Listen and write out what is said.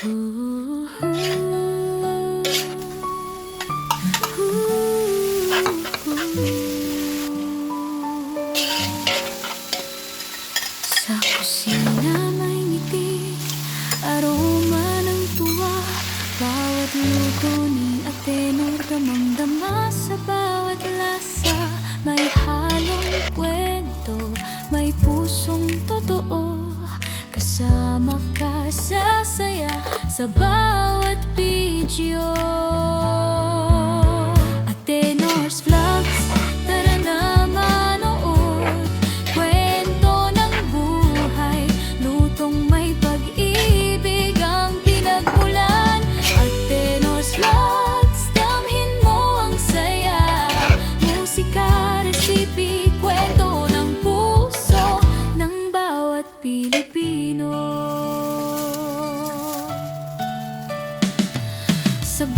Sa kusina may ngiti, aroma ng tuwa. Bawat luto ni Atenor, damang-dama sa bawat lasa. May halong kwento, may pusong totoo. Kasama ka sa saya sa bawat video. Atenor's Vlogs, tara na manood. Kwento ng buhay, lutong may pag-ibig ang pinagmulan. Atenor's Vlogs, damhin mo ang saya. Musika, resipi, kwento ng puso ng bawat Pilipino. Sa